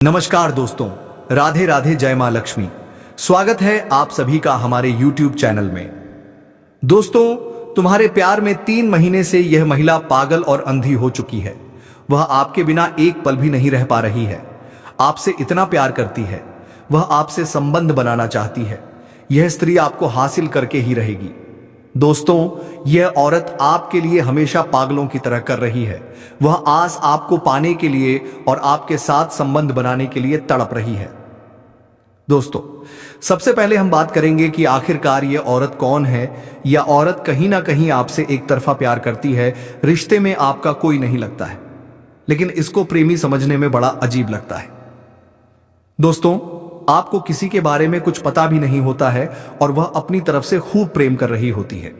नमस्कार दोस्तों, राधे राधे, जय मां लक्ष्मी। स्वागत है आप सभी का हमारे YouTube चैनल में। दोस्तों, तुम्हारे प्यार में 3 महीने से यह महिला पागल और अंधी हो चुकी है। वह आपके बिना एक पल भी नहीं रह पा रही है। आपसे इतना प्यार करती है, वह आपसे संबंध बनाना चाहती है। यह स्त्री आपको हासिल करके ही रहेगी। दोस्तों, यह औरत आपके लिए हमेशा पागलों की तरह कर रही है। वह आस आपको पाने के लिए और आपके साथ संबंध बनाने के लिए तड़प रही है। दोस्तों, सबसे पहले हम बात करेंगे कि आखिरकार यह औरत कौन है। यह औरत कहीं ना कहीं आपसे एक तरफा प्यार करती है। रिश्ते में आपका कोई नहीं लगता है, लेकिन इसको प्रेमी समझने में बड़ा अजीब लगता है। दोस्तों, आपको किसी के बारे में कुछ पता भी नहीं होता है और वह अपनी तरफ से खूब प्रेम कर रही होती है।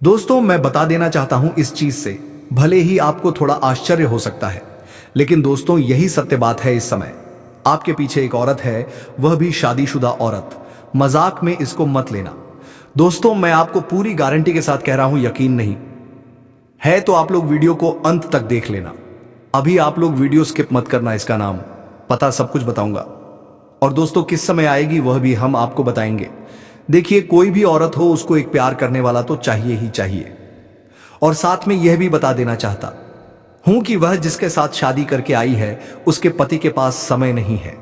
दोस्तों, मैं बता देना चाहता हूं इस चीज से, भले ही आपको थोड़ा आश्चर्य हो सकता है, लेकिन दोस्तों यही सत्य बात है। इस समय आपके पीछे एक औरत है, वह भी शादीशुदा औरत। मजाक में इसको मत लेना। दोस्तों, मैं आपको पूरी गारंटी के साथ कह रहा हूं, यकीन नहीं है तो आप लोग वीडियो को अंत तक देख लेना। अभी आप लोग वीडियो स्किप मत करना, इसका नाम पता सब कुछ बताऊंगा। और दोस्तों, किस समय आएगी वह भी हम आपको बताएंगे। देखिए, कोई भी औरत हो, उसको एक प्यार करने वाला तो चाहिए ही चाहिए। और साथ में यह भी बता देना चाहता हूं कि वह जिसके साथ शादी करके आई है, उसके पति के पास समय नहीं है।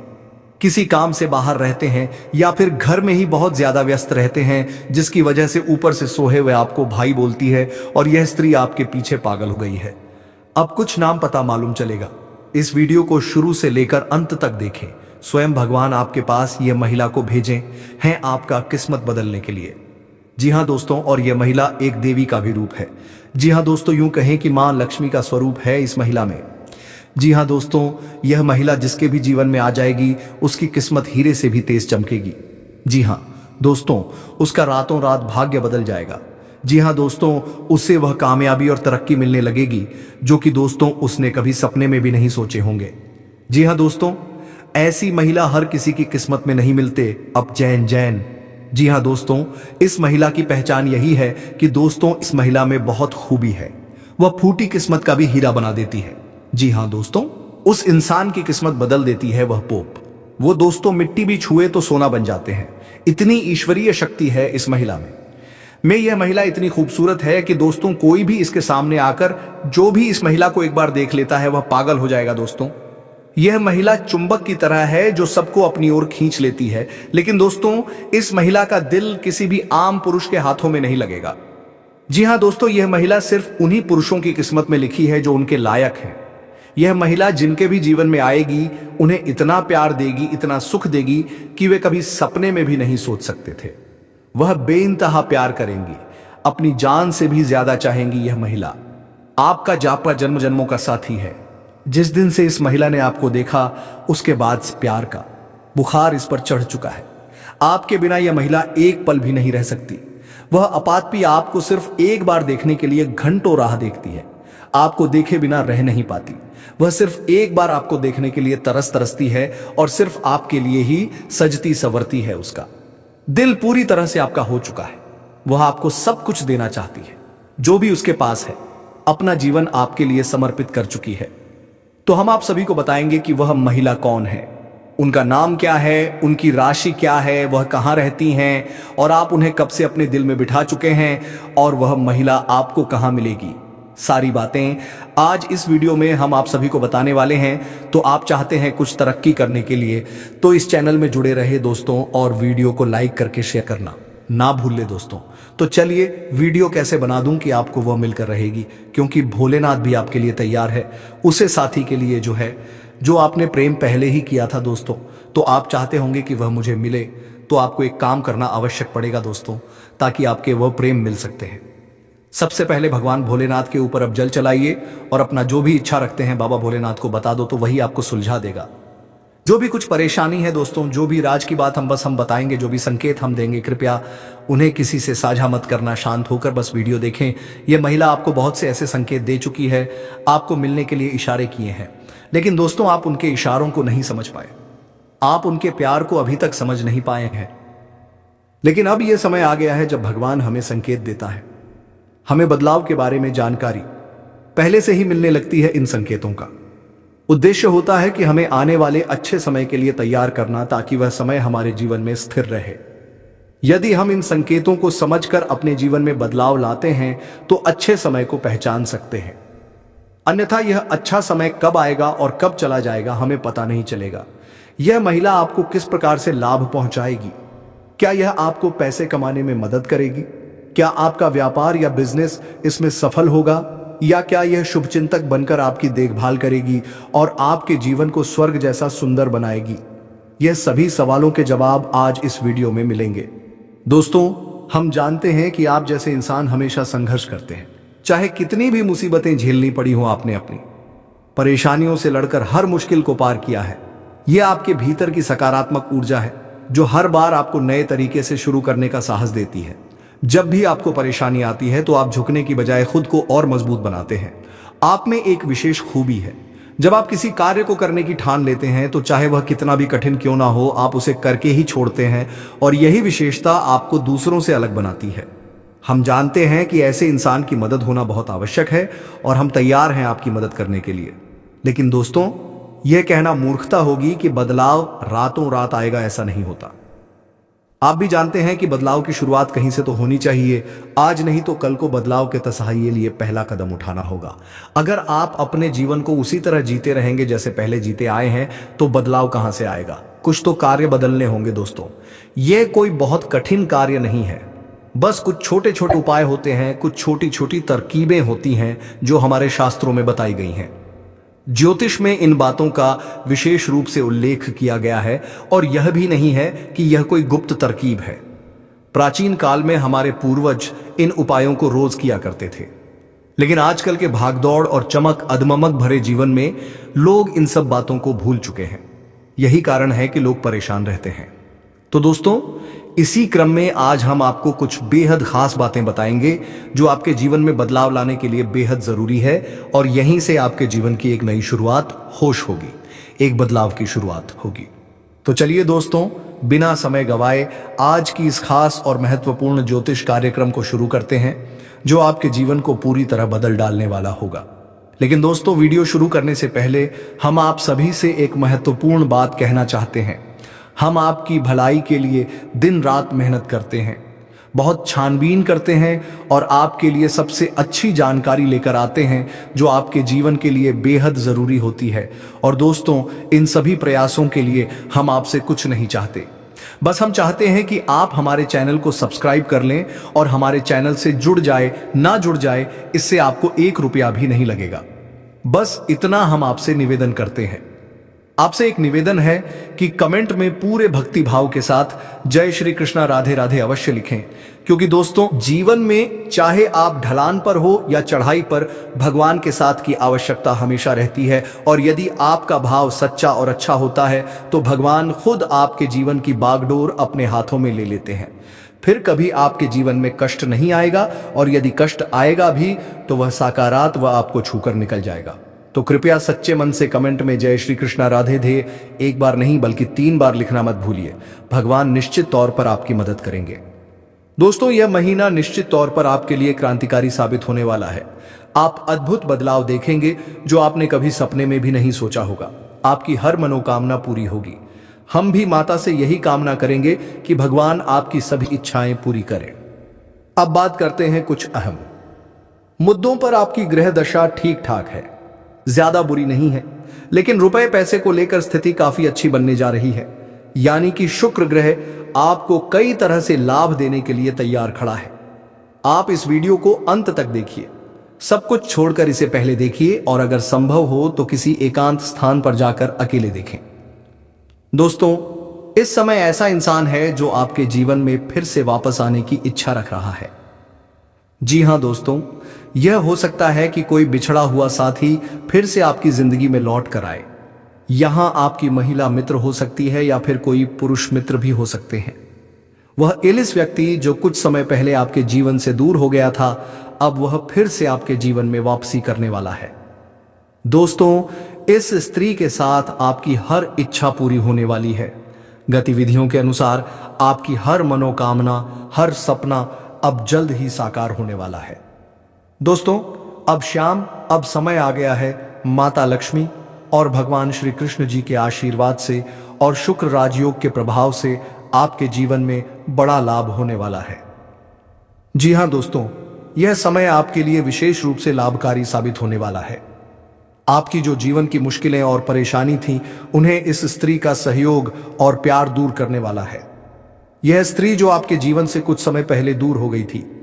किसी काम से बाहर रहते हैं या फिर घर में ही बहुत ज्यादा व्यस्त रहते हैं, जिसकी वजह से ऊपर से सोहे हुए आपको भाई बोलती है और यह स्त्री आपके पीछे पागल हो गई है। अब कुछ नाम पता मालूम चलेगा। इस वीडियो को शुरू से लेकर अंत तक देखें। स्वयं भगवान आपके पास यह महिला को भेजे हैं आपका किस्मत बदलने के लिए। जी हां दोस्तों, और यह महिला एक देवी का भी रूप है। जी हां दोस्तों, यूं कहें कि मां लक्ष्मी का स्वरूप है इस महिला में। जी हां दोस्तों, यह महिला जिसके भी जीवन में आ जाएगी, उसकी किस्मत हीरे से भी तेज चमकेगी। जी हां दोस्तों, उसका रातों रात भाग्य बदल जाएगा। जी हां दोस्तों, उससे वह कामयाबी और तरक्की मिलने लगेगी, जो कि दोस्तों उसने कभी सपने में भी नहीं सोचे होंगे। जी हां दोस्तों, ऐसी महिला हर किसी की किस्मत में नहीं मिलते। अब जैन जैन। जी हां दोस्तों, इस महिला की पहचान यही है कि दोस्तों इस महिला में बहुत खूबी है। वह फूटी किस्मत का भी हीरा बना देती है। जी हां दोस्तों, उस इंसान की किस्मत बदल देती है वह पोप। वो दोस्तों मिट्टी भी छुए तो सोना बन जाते हैं। इतनी ईश्वरीय शक्ति है इस महिला में। यह महिला इतनी खूबसूरत है कि दोस्तों कोई भी इसके सामने आकर जो भी इस महिला को एक बार देख लेता है, वह पागल हो जाएगा। दोस्तों, यह महिला चुंबक की तरह है जो सबको अपनी ओर खींच लेती है। लेकिन दोस्तों, इस महिला का दिल किसी भी आम पुरुष के हाथों में नहीं लगेगा। जी हां दोस्तों, यह महिला सिर्फ उन्हीं पुरुषों की किस्मत में लिखी है जो उनके लायक हैं। यह महिला जिनके भी जीवन में आएगी, उन्हें इतना प्यार देगी, इतना सुख देगी कि वे कभी सपने में भी नहीं सोच सकते थे। वह बेइंतहा प्यार करेंगी, अपनी जान से भी ज्यादा चाहेंगी। यह महिला आपका जन्म जन्मों का साथी है। जिस दिन से इस महिला ने आपको देखा, उसके बाद से प्यार का बुखार इस पर चढ़ चुका है। आपके बिना यह महिला एक पल भी नहीं रह सकती। वह आपातपी आपको सिर्फ एक बार देखने के लिए घंटों राह देखती है। आपको देखे बिना रह नहीं पाती। वह सिर्फ एक बार आपको देखने के लिए तरसती है और सिर्फ आपके लिए ही सजती संवरती है। उसका दिल पूरी तरह से आपका हो चुका है। वह आपको सब कुछ देना चाहती है, जो भी उसके पास है। अपना जीवन आपके लिए समर्पित कर चुकी है। तो हम आप सभी को बताएंगे कि वह महिला कौन है, उनका नाम क्या है, उनकी राशि क्या है, वह कहां रहती हैं और आप उन्हें कब से अपने दिल में बिठा चुके हैं और वह महिला आपको कहां मिलेगी। सारी बातें आज इस वीडियो में हम आप सभी को बताने वाले हैं। तो आप चाहते हैं कुछ तरक्की करने के लिए, तो इस चैनल में जुड़े रहे दोस्तों, और वीडियो को लाइक करके शेयर करना ना भूल ले दोस्तों। तो चलिए, वीडियो कैसे बना दूं कि आपको वह मिलकर रहेगी, क्योंकि भोलेनाथ भी आपके लिए तैयार है। उसे साथी के लिए जो आपने प्रेम पहले ही किया था दोस्तों, तो आप चाहते होंगे कि वह मुझे मिले, तो आपको एक काम करना आवश्यक पड़ेगा दोस्तों, ताकि आपके वह प्रेम मिल सकते हैं। सबसे पहले भगवान भोलेनाथ के ऊपर अब जल चलाइए और अपना जो भी इच्छा रखते हैं बाबा भोलेनाथ को बता दो, तो वही आपको सुलझा देगा। जो भी कुछ परेशानी है दोस्तों, जो भी राज की बात हम बताएंगे, जो भी संकेत हम देंगे, कृपया उन्हें किसी से साझा मत करना। शांत होकर बस वीडियो देखें। यह महिला आपको बहुत से ऐसे संकेत दे चुकी है, आपको मिलने के लिए इशारे किए हैं, लेकिन दोस्तों आप उनके इशारों को नहीं समझ पाए। आप उनके प्यार को अभी तक समझ नहीं पाए हैं। लेकिन अब यह समय आ गया है जब भगवान हमें संकेत देता है। हमें बदलाव के बारे में जानकारी पहले से ही मिलने लगती है इन संकेतों का। उद्देश्य होता है कि हमें आने वाले अच्छे समय के लिए तैयार करना, ताकि वह समय हमारे जीवन में स्थिर रहे। यदि हम इन संकेतों को समझकर अपने जीवन में बदलाव लाते हैं तो अच्छे समय को पहचान सकते हैं। अन्यथा यह अच्छा समय कब आएगा और कब चला जाएगा हमें पता नहीं चलेगा। यह महिला आपको किस प्रकार से लाभ पहुंचाएगी? क्या यह आपको पैसे कमाने में मदद करेगी? क्या आपका व्यापार या बिजनेस इसमें सफल होगा? या क्या यह शुभचिंतक बनकर आपकी देखभाल करेगी और आपके जीवन को स्वर्ग जैसा सुंदर बनाएगी? यह सभी सवालों के जवाब आज इस वीडियो में मिलेंगे। दोस्तों, हम जानते हैं कि आप जैसे इंसान हमेशा संघर्ष करते हैं। चाहे कितनी भी मुसीबतें झेलनी पड़ी हो, आपने अपनी परेशानियों से लड़कर हर मुश्किल को पार किया है। यह आपके भीतर की सकारात्मक ऊर्जा है जो हर बार आपको नए तरीके से शुरू करने का साहस देती है। जब भी आपको परेशानी आती है तो आप झुकने की बजाय खुद को और मजबूत बनाते हैं। आप में एक विशेष खूबी है, जब आप किसी कार्य को करने की ठान लेते हैं तो चाहे वह कितना भी कठिन क्यों ना हो, आप उसे करके ही छोड़ते हैं, और यही विशेषता आपको दूसरों से अलग बनाती है। हम जानते हैं कि ऐसे इंसान की मदद होना बहुत आवश्यक है और हम तैयार हैं आपकी मदद करने के लिए। लेकिन दोस्तों, यह कहना मूर्खता होगी कि बदलाव रातों रात आएगा, ऐसा नहीं होता। आप भी जानते हैं कि बदलाव की शुरुआत कहीं से तो होनी चाहिए। आज नहीं तो कल को बदलाव के तसहाई लिए पहला कदम उठाना होगा। अगर आप अपने जीवन को उसी तरह जीते रहेंगे जैसे पहले जीते आए हैं तो बदलाव कहां से आएगा? कुछ तो कार्य बदलने होंगे दोस्तों। यह कोई बहुत कठिन कार्य नहीं है, बस कुछ छोटे छोटे उपाय होते हैं, कुछ छोटी छोटी तरकीबें होती हैं जो हमारे शास्त्रों में बताई गई हैं। ज्योतिष में इन बातों का विशेष रूप से उल्लेख किया गया है, और यह भी नहीं है कि यह कोई गुप्त तरकीब है। प्राचीन काल में हमारे पूर्वज इन उपायों को रोज किया करते थे, लेकिन आजकल के भागदौड़ और चमक अधममक भरे जीवन में लोग इन सब बातों को भूल चुके हैं। यही कारण है कि लोग परेशान रहते हैं। तो दोस्तों, इसी क्रम में आज हम आपको कुछ बेहद खास बातें बताएंगे जो आपके जीवन में बदलाव लाने के लिए बेहद जरूरी है, और यहीं से आपके जीवन की एक नई शुरुआत होश होगी, एक बदलाव की शुरुआत होगी। तो चलिए दोस्तों, बिना समय गवाए आज की इस खास और महत्वपूर्ण ज्योतिष कार्यक्रम को शुरू करते हैं जो आपके जीवन को पूरी तरह बदल डालने वाला होगा। लेकिन दोस्तों, वीडियो शुरू करने से पहले हम आप सभी से एक महत्वपूर्ण बात कहना चाहते हैं। हम आपकी भलाई के लिए दिन रात मेहनत करते हैं, बहुत छानबीन करते हैं और आपके लिए सबसे अच्छी जानकारी लेकर आते हैं जो आपके जीवन के लिए बेहद ज़रूरी होती है। और दोस्तों, इन सभी प्रयासों के लिए हम आपसे कुछ नहीं चाहते, बस हम चाहते हैं कि आप हमारे चैनल को सब्सक्राइब कर लें और हमारे चैनल से जुड़ जाए ना जुड़ जाए, इससे आपको 1 रुपया भी नहीं लगेगा। बस इतना हम आपसे निवेदन करते हैं। आपसे एक निवेदन है कि कमेंट में पूरे भक्ति भाव के साथ जय श्री कृष्णा राधे राधे अवश्य लिखें, क्योंकि दोस्तों, जीवन में चाहे आप ढलान पर हो या चढ़ाई पर, भगवान के साथ की आवश्यकता हमेशा रहती है। और यदि आपका भाव सच्चा और अच्छा होता है तो भगवान खुद आपके जीवन की बागडोर अपने हाथों में ले लेते हैं। फिर कभी आपके जीवन में कष्ट नहीं आएगा, और यदि कष्ट आएगा भी तो वह साकारात व आपको छूकर निकल जाएगा। तो कृपया सच्चे मन से कमेंट में जय श्री कृष्णा राधे धे एक बार नहीं बल्कि 3 बार लिखना मत भूलिए। भगवान निश्चित तौर पर आपकी मदद करेंगे। दोस्तों, यह महीना निश्चित तौर पर आपके लिए क्रांतिकारी साबित होने वाला है। आप अद्भुत बदलाव देखेंगे जो आपने कभी सपने में भी नहीं सोचा होगा। आपकी हर मनोकामना पूरी होगी। हम भी माता से यही कामना करेंगे कि भगवान आपकी सभी इच्छाएं पूरी करें। अब बात करते हैं कुछ अहम मुद्दों पर। आपकी ग्रह दशा ठीक ठाक है, ज्यादा बुरी नहीं है, लेकिन रुपए पैसे को लेकर स्थिति काफी अच्छी बनने जा रही है। यानी कि शुक्र ग्रह आपको कई तरह से लाभ देने के लिए तैयार खड़ा है। आप इस वीडियो को अंत तक देखिए, सब कुछ छोड़कर इसे पहले देखिए, और अगर संभव हो तो किसी एकांत स्थान पर जाकर अकेले देखें। दोस्तों, इस समय ऐसा इंसान है जो आपके जीवन में फिर से वापस आने की इच्छा रख रहा है। जी हां दोस्तों, यह हो सकता है कि कोई बिछड़ा हुआ साथी फिर से आपकी जिंदगी में लौट कर आए। यहां आपकी महिला मित्र हो सकती है या फिर कोई पुरुष मित्र भी हो सकते हैं। वह एलिस व्यक्ति जो कुछ समय पहले आपके जीवन से दूर हो गया था, अब वह फिर से आपके जीवन में वापसी करने वाला है। दोस्तों, इस स्त्री के साथ आपकी हर इच्छा पूरी होने वाली है। गतिविधियों के अनुसार आपकी हर मनोकामना, हर सपना अब जल्द ही साकार होने वाला है। दोस्तों, अब शाम, अब समय आ गया है माता लक्ष्मी और भगवान श्री कृष्ण जी के आशीर्वाद से और शुक्र राजयोग के प्रभाव से आपके जीवन में बड़ा लाभ होने वाला है। जी हाँ दोस्तों, यह समय आपके लिए विशेष रूप से लाभकारी साबित होने वाला है। आपकी जो जीवन की मुश्किलें और परेशानी थी, उन्हें इस स्त्री का सहयोग और प्यार दूर करने वाला है। यह स्त्री जो आपके जीवन से कुछ समय पहले दूर हो गई थी,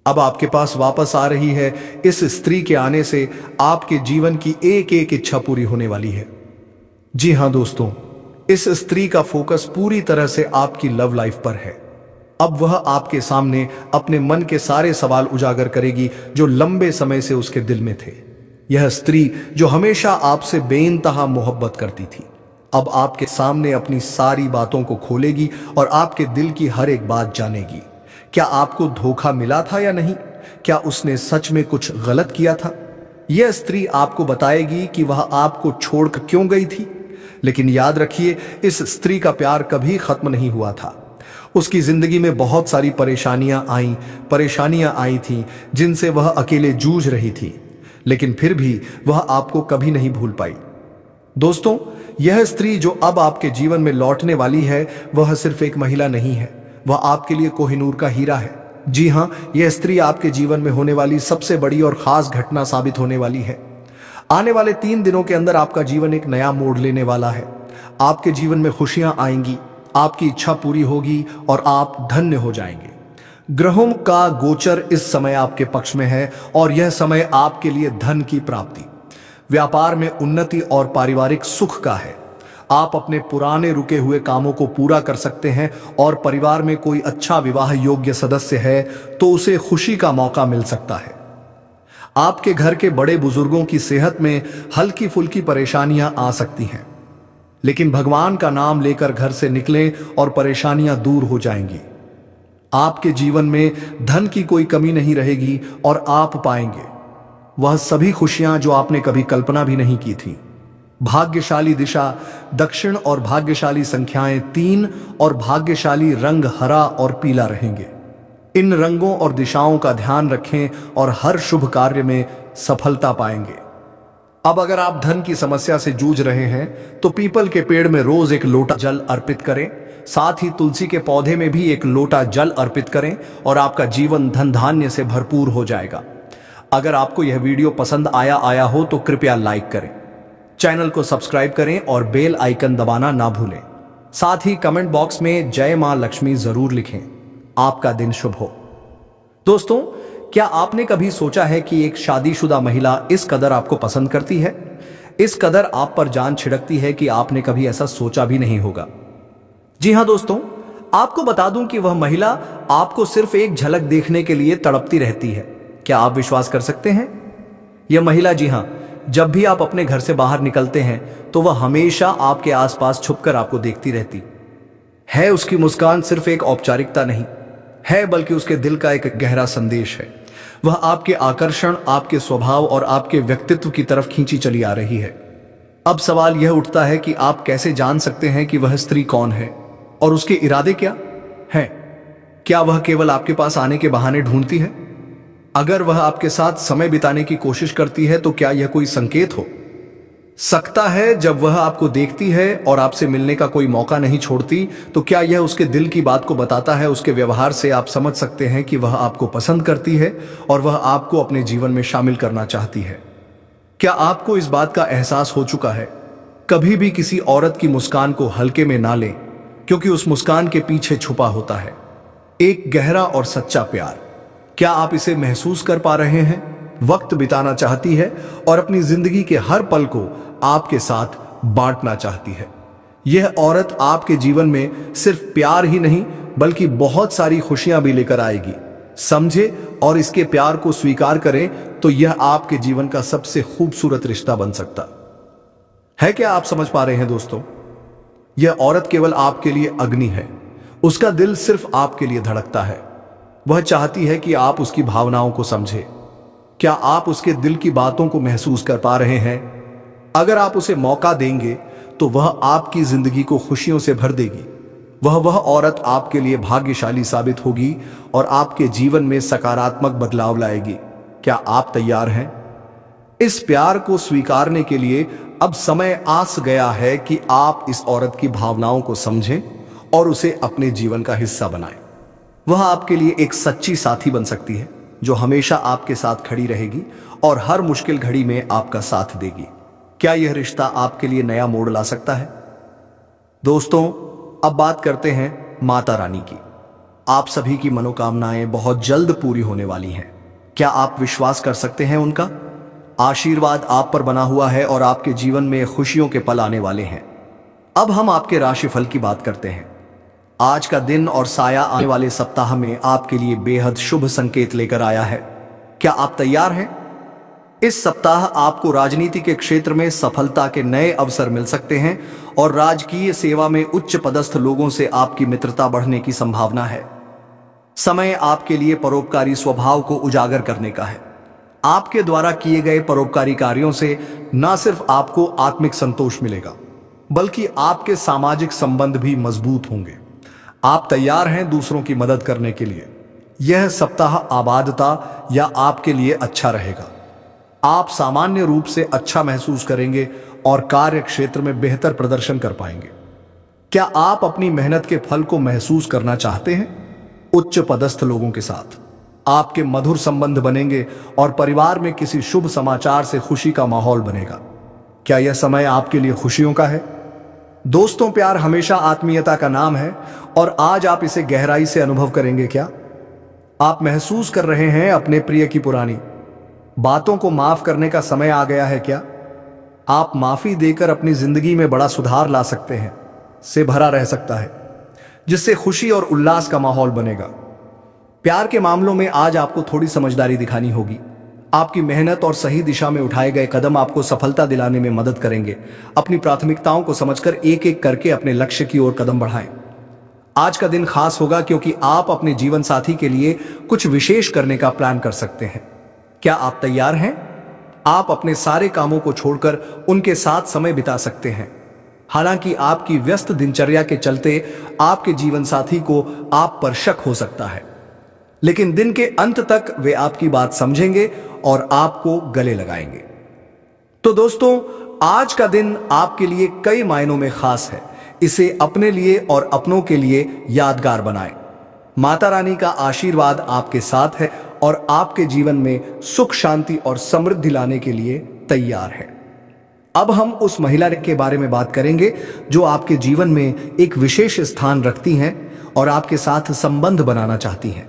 अब आपके पास वापस आ रही है। इस स्त्री के आने से आपके जीवन की एक एक इच्छा पूरी होने वाली है। जी हां दोस्तों, इस स्त्री का फोकस पूरी तरह से आपकी लव लाइफ पर है। अब वह आपके सामने अपने मन के सारे सवाल उजागर करेगी जो लंबे समय से उसके दिल में थे। यह स्त्री जो हमेशा आपसे बेइंतहा मोहब्बत करती थी, अब आपके सामने अपनी सारी बातों को खोलेगी और आपके दिल की हर एक बात जानेगी। क्या आपको धोखा मिला था या नहीं? क्या उसने सच में कुछ गलत किया था? यह स्त्री आपको बताएगी कि वह आपको छोड़कर क्यों गई थी। लेकिन याद रखिए, इस स्त्री का प्यार कभी खत्म नहीं हुआ था। उसकी जिंदगी में बहुत सारी परेशानियां आई थीं जिनसे वह अकेले जूझ रही थी, लेकिन फिर भी वह आपको कभी नहीं भूल पाई। दोस्तों, यह स्त्री जो अब आपके जीवन में लौटने वाली है, वह सिर्फ एक महिला नहीं है, वह आपके लिए कोहिनूर का हीरा है। जी हां, यह स्त्री आपके जीवन में होने वाली सबसे बड़ी और खास घटना साबित होने वाली है। आने वाले 3 दिनों के अंदर आपका जीवन एक नया मोड़ लेने वाला है। आपके जीवन में खुशियां आएंगी, आपकी इच्छा पूरी होगी और आप धन्य हो जाएंगे। ग्रहों का गोचर इस समय आपके पक्ष में है और यह समय आपके लिए धन की प्राप्ति, व्यापार में उन्नति और पारिवारिक सुख का है। आप अपने पुराने रुके हुए कामों को पूरा कर सकते हैं और परिवार में कोई अच्छा विवाह योग्य सदस्य है तो उसे खुशी का मौका मिल सकता है। आपके घर के बड़े बुजुर्गों की सेहत में हल्की फुल्की परेशानियां आ सकती हैं, लेकिन भगवान का नाम लेकर घर से निकलें और परेशानियां दूर हो जाएंगी। आपके जीवन में धन की कोई कमी नहीं रहेगी और आप पाएंगे वह सभी खुशियां जो आपने कभी कल्पना भी नहीं की थी। भाग्यशाली दिशा दक्षिण और भाग्यशाली संख्याएं 3 और भाग्यशाली रंग हरा और पीला रहेंगे। इन रंगों और दिशाओं का ध्यान रखें और हर शुभ कार्य में सफलता पाएंगे। अब अगर आप धन की समस्या से जूझ रहे हैं तो पीपल के पेड़ में रोज एक लोटा जल अर्पित करें, साथ ही तुलसी के पौधे में भी एक लोटा जल अर्पित करें और आपका जीवन धन धान्य से भरपूर हो जाएगा। अगर आपको यह वीडियो पसंद आया हो तो कृपया लाइक करें, चैनल को सब्सक्राइब करें और बेल आइकन दबाना ना भूलें। साथ ही कमेंट बॉक्स में जय मां लक्ष्मी जरूर लिखें। आपका दिन शुभ हो। दोस्तों, क्या आपने कभी सोचा है कि एक शादीशुदा महिला इस कदर आपको पसंद करती है, इस कदर आप पर जान छिड़कती है कि आपने कभी ऐसा सोचा भी नहीं होगा। जी हां दोस्तों, आपको बता दूं कि वह महिला आपको सिर्फ एक झलक देखने के लिए तड़पती रहती है। क्या आप विश्वास कर सकते हैं? यह महिला, जी हां, जब भी आप अपने घर से बाहर निकलते हैं तो वह हमेशा आपके आसपास छुपकर आपको देखती रहती है। उसकी मुस्कान सिर्फ एक औपचारिकता नहीं है, बल्कि उसके दिल का एक गहरा संदेश है। वह आपके आकर्षण, आपके स्वभाव और आपके व्यक्तित्व की तरफ खींची चली आ रही है। अब सवाल यह उठता है कि आप कैसे जान सकते हैं कि वह स्त्री कौन है और उसके इरादे क्या हैं? क्या वह केवल आपके पास आने के बहाने ढूंढती है? अगर वह आपके साथ समय बिताने की कोशिश करती है तो क्या यह कोई संकेत हो सकता है? जब वह आपको देखती है और आपसे मिलने का कोई मौका नहीं छोड़ती, तो क्या यह उसके दिल की बात को बताता है? उसके व्यवहार से आप समझ सकते हैं कि वह आपको पसंद करती है और वह आपको अपने जीवन में शामिल करना चाहती है। क्या आपको इस बात का एहसास हो चुका है? कभी भी किसी औरत की मुस्कान को हल्के में ना लें, क्योंकि उस मुस्कान के पीछे छुपा होता है एक गहरा और सच्चा प्यार। क्या आप इसे महसूस कर पा रहे हैं? वक्त बिताना चाहती है और अपनी जिंदगी के हर पल को आपके साथ बांटना चाहती है। यह औरत आपके जीवन में सिर्फ प्यार ही नहीं, बल्कि बहुत सारी खुशियां भी लेकर आएगी। समझे और इसके प्यार को स्वीकार करें तो यह आपके जीवन का सबसे खूबसूरत रिश्ता बन सकता है। क्या आप समझ पा रहे हैं दोस्तों? यह औरत केवल आपके लिए अग्नि है। उसका दिल सिर्फ आपके लिए धड़कता है। वह चाहती है कि आप उसकी भावनाओं को समझें। क्या आप उसके दिल की बातों को महसूस कर पा रहे हैं? अगर आप उसे मौका देंगे तो वह आपकी जिंदगी को खुशियों से भर देगी। वह औरत आपके लिए भाग्यशाली साबित होगी और आपके जीवन में सकारात्मक बदलाव लाएगी। क्या आप तैयार हैं? इस प्यार को स्वीकारने के लिए अब समय आस गया है कि आप इस औरत की भावनाओं को समझें और उसे अपने जीवन का हिस्सा बनाएं। वह आपके लिए एक सच्ची साथी बन सकती है जो हमेशा आपके साथ खड़ी रहेगी और हर मुश्किल घड़ी में आपका साथ देगी। क्या यह रिश्ता आपके लिए नया मोड़ ला सकता है? दोस्तों, अब बात करते हैं माता रानी की। आप सभी की मनोकामनाएं बहुत जल्द पूरी होने वाली हैं। क्या आप विश्वास कर सकते हैं उनका आशीर्वाद आप पर बना हुआ है और आपके जीवन में खुशियों के पल आने वाले हैं। अब हम आपके राशिफल की बात करते हैं। आज का दिन और साया आने वाले सप्ताह में आपके लिए बेहद शुभ संकेत लेकर आया है। क्या आप तैयार हैं? इस सप्ताह आपको राजनीति के क्षेत्र में सफलता के नए अवसर मिल सकते हैं और राजकीय सेवा में उच्च पदस्थ लोगों से आपकी मित्रता बढ़ने की संभावना है। समय आपके लिए परोपकारी स्वभाव को उजागर करने का है। आपके द्वारा किए गए परोपकारी कार्यों से न सिर्फ आपको आत्मिक संतोष मिलेगा, बल्कि आपके सामाजिक संबंध भी मजबूत होंगे। आप तैयार हैं दूसरों की मदद करने के लिए? यह सप्ताह आबादता या आपके लिए अच्छा रहेगा। आप सामान्य रूप से अच्छा महसूस करेंगे और कार्य क्षेत्र में बेहतर प्रदर्शन कर पाएंगे। क्या आप अपनी मेहनत के फल को महसूस करना चाहते हैं? उच्च पदस्थ लोगों के साथ आपके मधुर संबंध बनेंगे और परिवार में किसी शुभ समाचार से खुशी का माहौल बनेगा। क्या यह समय आपके लिए खुशियों का है? दोस्तों, प्यार हमेशा आत्मीयता का नाम है और आज आप इसे गहराई से अनुभव करेंगे। क्या आप महसूस कर रहे हैं अपने प्रिय की पुरानी बातों को माफ करने का समय आ गया है? क्या आप माफी देकर अपनी जिंदगी में बड़ा सुधार ला सकते हैं? से भरा रह सकता है, जिससे खुशी और उल्लास का माहौल बनेगा। प्यार के मामलों में आज आपको थोड़ी समझदारी दिखानी होगी। आपकी मेहनत और सही दिशा में उठाए गए कदम आपको सफलता दिलाने में मदद करेंगे। अपनी प्राथमिकताओं को समझकर एक एक करके अपने लक्ष्य की ओर कदम बढ़ाएं। आज का दिन खास होगा क्योंकि आप अपने जीवन साथी के लिए कुछ विशेष करने का प्लान कर सकते हैं। क्या आप तैयार हैं? आप अपने सारे कामों को छोड़कर उनके साथ समय बिता सकते हैं। हालांकि आपकी व्यस्त दिनचर्या के चलते आपके जीवन साथी को आप पर शक हो सकता है, लेकिन दिन के अंत तक वे आपकी बात समझेंगे और आपको गले लगाएंगे। तो दोस्तों, आज का दिन आपके लिए कई मायनों में खास है। इसे अपने लिए और अपनों के लिए यादगार बनाएं। माता रानी का आशीर्वाद आपके साथ है और आपके जीवन में सुख, शांति और समृद्धि लाने के लिए तैयार है। अब हम उस महिला के बारे में बात करेंगे जो आपके जीवन में एक विशेष स्थान रखती हैं और आपके साथ संबंध बनाना चाहती हैं।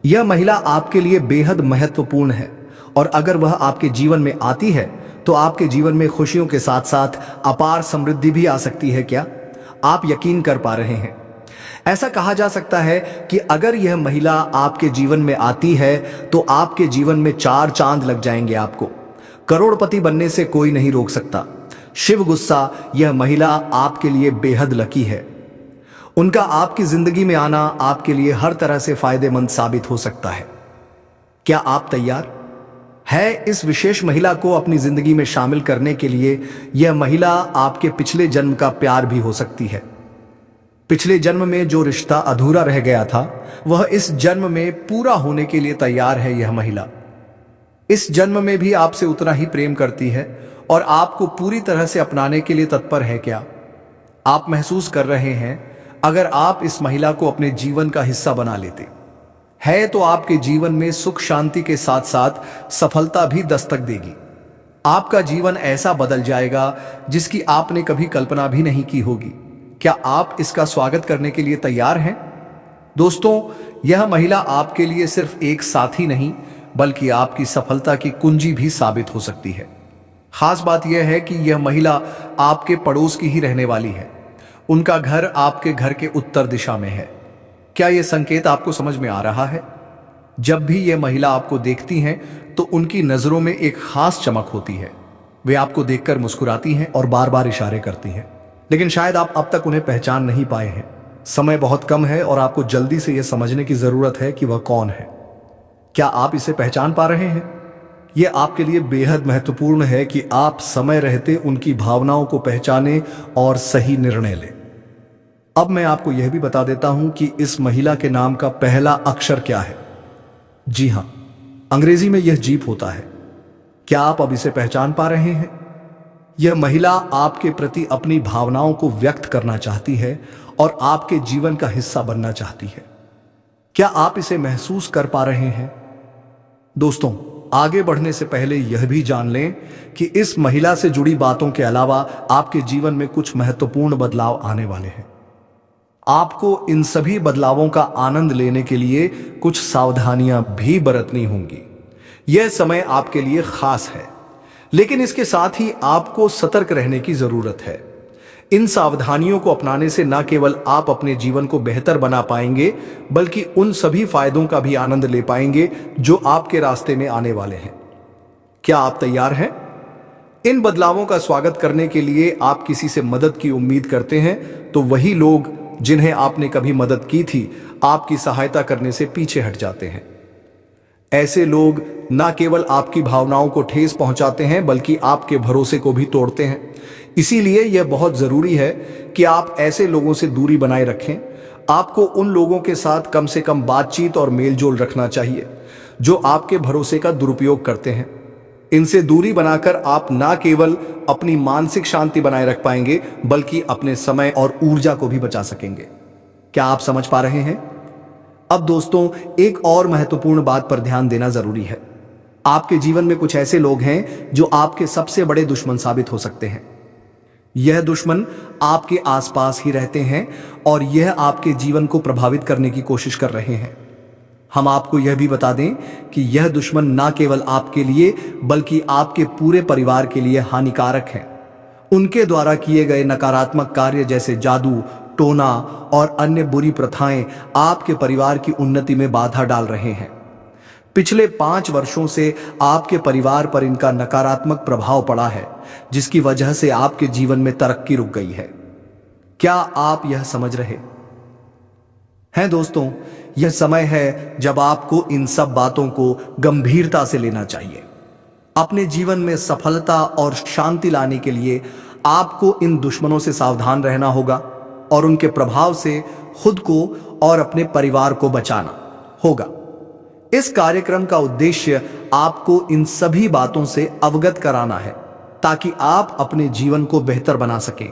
यह महिला आपके लिए बेहद महत्वपूर्ण है और अगर वह आपके जीवन में आती है तो आपके जीवन में खुशियों के साथ साथ अपार समृद्धि भी आ सकती है। क्या आप यकीन कर पा रहे हैं? ऐसा कहा जा सकता है कि अगर यह महिला आपके जीवन में आती है तो आपके जीवन में 4 चांद लग जाएंगे। आपको करोड़पति बनने से कोई नहीं रोक सकता। शिव गुस्सा, यह महिला आपके लिए बेहद लकी है। उनका आपकी जिंदगी में आना आपके लिए हर तरह से फायदेमंद साबित हो सकता है। क्या आप तैयार है इस विशेष महिला को अपनी जिंदगी में शामिल करने के लिए? यह महिला आपके पिछले जन्म का प्यार भी हो सकती है। पिछले जन्म में जो रिश्ता अधूरा रह गया था वह इस जन्म में पूरा होने के लिए तैयार है। यह महिला इस जन्म में भी आपसे उतना ही प्रेम करती है और आपको पूरी तरह से अपनाने के लिए तत्पर है। क्या आप महसूस कर रहे हैं अगर आप इस महिला को अपने जीवन का हिस्सा बना लेते हैं तो आपके जीवन में सुख, शांति के साथ साथ सफलता भी दस्तक देगी। आपका जीवन ऐसा बदल जाएगा जिसकी आपने कभी कल्पना भी नहीं की होगी। क्या आप इसका स्वागत करने के लिए तैयार हैं? दोस्तों, यह महिला आपके लिए सिर्फ एक साथी नहीं बल्कि आपकी सफलता की कुंजी भी साबित हो सकती है। खास बात यह है कि यह महिला आपके पड़ोस की ही रहने वाली है। उनका घर आपके घर के उत्तर दिशा में है। क्या यह संकेत आपको समझ में आ रहा है? जब भी यह महिला आपको देखती हैं तो उनकी नजरों में एक खास चमक होती है। वे आपको देखकर मुस्कुराती हैं और बार बार इशारे करती हैं, लेकिन शायद आप अब तक उन्हें पहचान नहीं पाए हैं। समय बहुत कम है और आपको जल्दी से यह समझने की जरूरत है कि वह कौन है। क्या आप इसे पहचान पा रहे हैं? यह आपके लिए बेहद महत्वपूर्ण है कि आप समय रहते उनकी भावनाओं को पहचानें और सही निर्णय लें। अब मैं आपको यह भी बता देता हूं कि इस महिला के नाम का पहला अक्षर क्या है। जी हां, अंग्रेजी में यह जीप होता है। क्या आप अब इसे पहचान पा रहे हैं? यह महिला आपके प्रति अपनी भावनाओं को व्यक्त करना चाहती है और आपके जीवन का हिस्सा बनना चाहती है। क्या आप इसे महसूस कर पा रहे हैं? दोस्तों, आगे बढ़ने से पहले यह भी जान लें कि इस महिला से जुड़ी बातों के अलावा आपके जीवन में कुछ महत्वपूर्ण बदलाव आने वाले हैं। आपको इन सभी बदलावों का आनंद लेने के लिए कुछ सावधानियां भी बरतनी होंगी। यह समय आपके लिए खास है, लेकिन इसके साथ ही आपको सतर्क रहने की जरूरत है। इन सावधानियों को अपनाने से न केवल आप अपने जीवन को बेहतर बना पाएंगे, बल्कि उन सभी फायदों का भी आनंद ले पाएंगे जो आपके रास्ते में आने वाले हैं। क्या आप तैयार हैं? इन बदलावों का स्वागत करने के लिए आप किसी से मदद की उम्मीद करते हैं, तो वही लोग जिन्हें आपने कभी मदद की थी, आपकी सहायता करने से पीछे हट जाते हैं। ऐसे लोग न केवल आपकी भावनाओं को ठेस पहुंचाते हैं, बल्कि आपके भरोसे को भी तोड़ते हैं। इसीलिए यह बहुत जरूरी है कि आप ऐसे लोगों से दूरी बनाए रखें। आपको उन लोगों के साथ कम से कम बातचीत और मेलजोल रखना चाहिए जो आपके भरोसे का दुरुपयोग करते हैं। इनसे दूरी बनाकर आप न केवल अपनी मानसिक शांति बनाए रख पाएंगे, बल्कि अपने समय और ऊर्जा को भी बचा सकेंगे। क्या आप समझ पा रहे हैं? अब दोस्तों, एक और महत्वपूर्ण बात पर ध्यान देना जरूरी है। आपके जीवन में कुछ ऐसे लोग हैं जो आपके सबसे बड़े दुश्मन साबित हो सकते हैं। यह दुश्मन आपके आसपास ही रहते हैं और यह आपके जीवन को प्रभावित करने की कोशिश कर रहे हैं। हम आपको यह भी बता दें कि यह दुश्मन न केवल आपके लिए, बल्कि आपके पूरे परिवार के लिए हानिकारक है। उनके द्वारा किए गए नकारात्मक कार्य जैसे जादू, टोना और अन्य बुरी प्रथाएं आपके परिवार की उन्नति में बाधा डाल रहे हैं। पिछले 5 वर्षों से आपके परिवार पर इनका नकारात्मक प्रभाव पड़ा है, जिसकी वजह से आपके जीवन में तरक्की रुक गई है। क्या आप यह समझ रहे हैं? दोस्तों, यह समय है जब आपको इन सब बातों को गंभीरता से लेना चाहिए। अपने जीवन में सफलता और शांति लाने के लिए आपको इन दुश्मनों से सावधान रहना होगा और उनके प्रभाव से खुद को और अपने परिवार को बचाना होगा। इस कार्यक्रम का उद्देश्य आपको इन सभी बातों से अवगत कराना है, ताकि आप अपने जीवन को बेहतर बना सकें।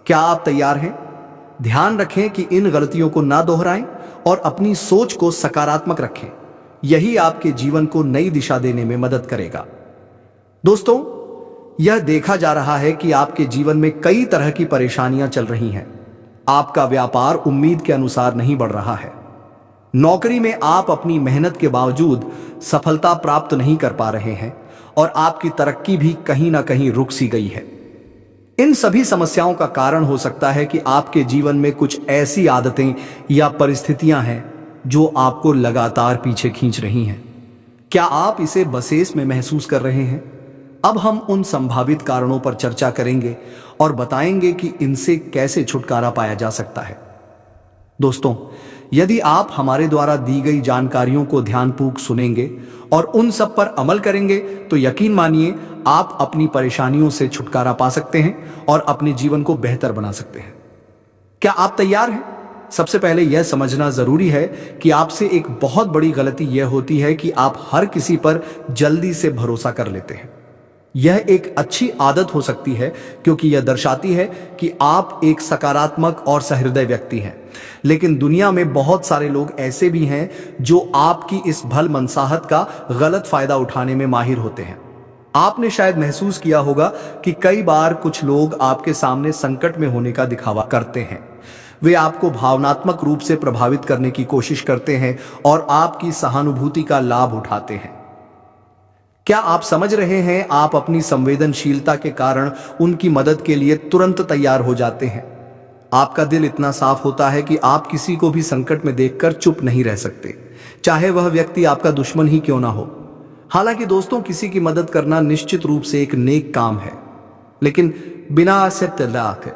क्या आप तैयार हैं? ध्यान रखें कि इन गलतियों को ना दोहराएं और अपनी सोच को सकारात्मक रखें। यही आपके जीवन को नई दिशा देने में मदद करेगा। दोस्तों, यह देखा जा रहा है कि आपके जीवन में कई तरह की परेशानियां चल रही हैं। आपका व्यापार उम्मीद के अनुसार नहीं बढ़ रहा है। नौकरी में आप अपनी मेहनत के बावजूद सफलता प्राप्त नहीं कर पा रहे हैं और आपकी तरक्की भी कहीं ना कहीं रुक सी गई है। इन सभी समस्याओं का कारण हो सकता है कि आपके जीवन में कुछ ऐसी आदतें या परिस्थितियां हैं जो आपको लगातार पीछे खींच रही हैं। क्या आप इसे बसेस में महसूस कर रहे हैं? अब हम उन संभावित कारणों पर चर्चा करेंगे और बताएंगे कि इनसे कैसे छुटकारा पाया जा सकता है। दोस्तों, यदि आप हमारे द्वारा दी गई जानकारियों को ध्यानपूर्वक सुनेंगे और उन सब पर अमल करेंगे, तो यकीन मानिए आप अपनी परेशानियों से छुटकारा पा सकते हैं और अपने जीवन को बेहतर बना सकते हैं। क्या आप तैयार हैं? सबसे पहले यह समझना जरूरी है कि आपसे एक बहुत बड़ी गलती यह होती है कि आप हर किसी पर जल्दी से भरोसा कर लेते हैं। यह एक अच्छी आदत हो सकती है, क्योंकि यह दर्शाती है कि आप एक सकारात्मक और सहृदय व्यक्ति हैं। लेकिन दुनिया में बहुत सारे लोग ऐसे भी हैं जो आपकी इस भल मनसाहत का गलत फायदा उठाने में माहिर होते हैं। आपने शायद महसूस किया होगा कि कई बार कुछ लोग आपके सामने संकट में होने का दिखावा करते हैं। वे आपको भावनात्मक रूप से प्रभावित करने की कोशिश करते हैं और आपकी सहानुभूति का लाभ उठाते हैं। क्या आप समझ रहे हैं? आप अपनी संवेदनशीलता के कारण उनकी मदद के लिए तुरंत तैयार हो जाते हैं। आपका दिल इतना साफ होता है कि आप किसी को भी संकट में देखकर चुप नहीं रह सकते, चाहे वह व्यक्ति आपका दुश्मन ही क्यों ना हो। हालांकि दोस्तों, किसी की मदद करना निश्चित रूप से एक नेक काम है, लेकिन बिना से तलाक